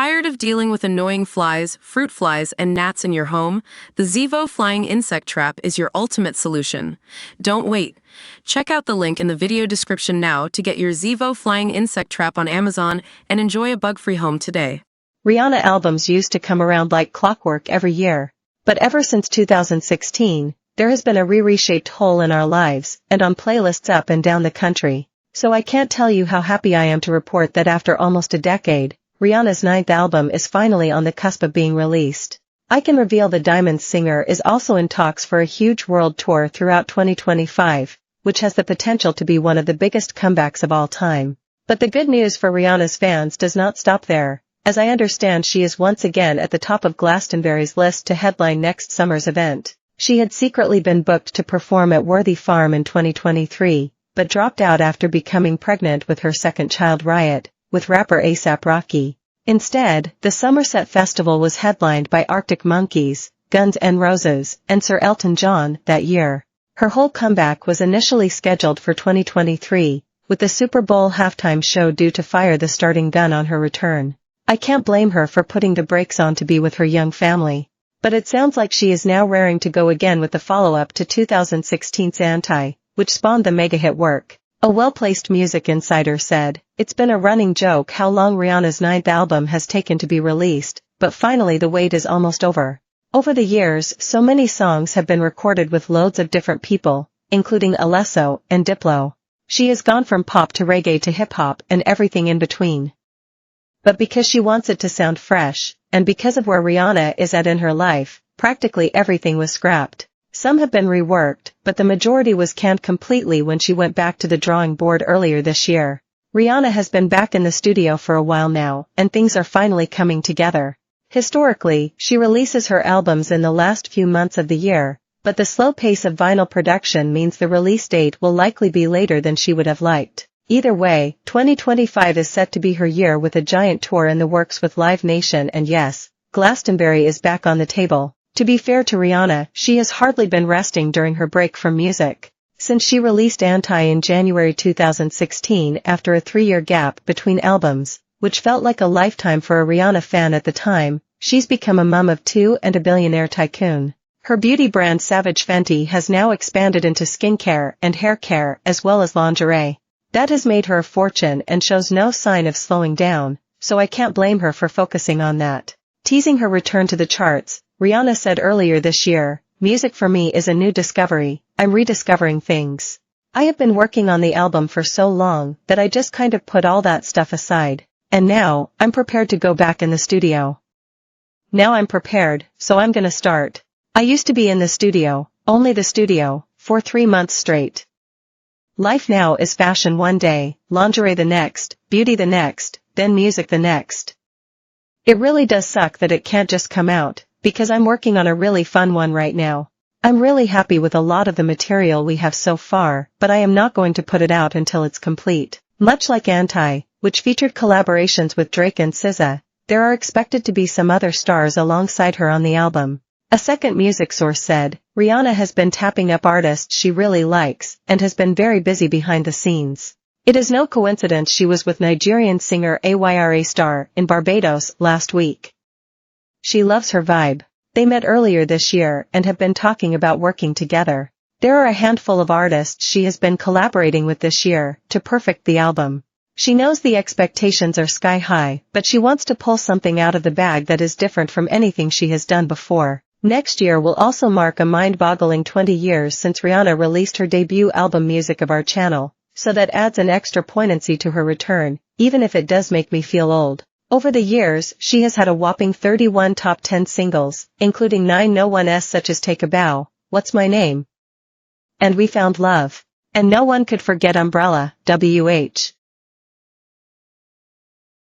Tired of dealing with annoying flies, fruit flies, and gnats in your home? The Zevo Flying Insect Trap is your ultimate solution. Don't wait. Check out the link in the video description now to get your Zevo Flying Insect Trap on Amazon and enjoy a bug-free home today. Rihanna albums used to come around like clockwork every year. But ever since 2016, there has been a reshaped hole in our lives and on playlists up and down the country. So I can't tell you how happy I am to report that after almost a decade, Rihanna's ninth album is finally on the cusp of being released. I can reveal the Diamonds singer is also in talks for a huge world tour throughout 2025, which has the potential to be one of the biggest comebacks of all time. But the good news for Rihanna's fans does not stop there. As I understand, she is once again at the top of Glastonbury's list to headline next summer's event. She had secretly been booked to perform at Worthy Farm in 2023, but dropped out after becoming pregnant with her second child Riot, with rapper A$AP Rocky. Instead, the Somerset Festival was headlined by Arctic Monkeys, Guns N' Roses, and Sir Elton John that year. Her whole comeback was initially scheduled for 2023, with the Super Bowl halftime show due to fire the starting gun on her return. I can't blame her for putting the brakes on to be with her young family. But it sounds like she is now raring to go again with the follow-up to 2016's Anti, which spawned the mega-hit work. A well-placed music insider said, "It's been a running joke how long Rihanna's ninth album has taken to be released, but finally the wait is almost over." Over the years, so many songs have been recorded with loads of different people, including Alesso and Diplo. She has gone from pop to reggae to hip-hop and everything in between. But because she wants it to sound fresh, and because of where Rihanna is at in her life, practically everything was scrapped. Some have been reworked, but the majority was canned completely when she went back to the drawing board earlier this year. Rihanna has been back in the studio for a while now, and things are finally coming together. Historically, she releases her albums in the last few months of the year, but the slow pace of vinyl production means the release date will likely be later than she would have liked. Either way, 2025 is set to be her year with a giant tour in the works with Live Nation, and yes, Glastonbury is back on the table. To be fair to Rihanna, she has hardly been resting during her break from music. Since she released Anti in January 2016 after a 3-year gap between albums, which felt like a lifetime for a Rihanna fan at the time, she's become a mum of 2 and a billionaire tycoon. Her beauty brand Savage Fenty has now expanded into skincare and hair care as well as lingerie. That has made her a fortune and shows no sign of slowing down, so I can't blame her for focusing on that. Teasing her return to the charts, Rihanna said earlier this year, "Music for me is a new discovery, I'm rediscovering things. I have been working on the album for so long that I just kind of put all that stuff aside, and now, I'm prepared to go back in the studio. Now I'm prepared, so I'm gonna start. I used to be in the studio, only the studio, for 3 months straight. Life now is fashion one day, lingerie the next, beauty the next, then music the next. It really does suck that it can't just come out, because I'm working on a really fun one right now. I'm really happy with a lot of the material we have so far, but I am not going to put it out until it's complete." Much like Anti, which featured collaborations with Drake and SZA, there are expected to be some other stars alongside her on the album. A second music source said, "Rihanna has been tapping up artists she really likes, and has been very busy behind the scenes. It is no coincidence she was with Nigerian singer Ayra Starr in Barbados last week. She loves her vibe." They met earlier this year and have been talking about working together. There are a handful of artists she has been collaborating with this year to perfect the album. She knows the expectations are sky high, but she wants to pull something out of the bag that is different from anything she has done before. Next year will also mark a mind-boggling 20 years since Rihanna released her debut album Music of Our Channel, so that adds an extra poignancy to her return, even if it does make me feel old. Over the years, she has had a whopping 31 top 10 singles, including 9 No One's such as Take a Bow, What's My Name, and We Found Love. And no one could forget Umbrella, WH.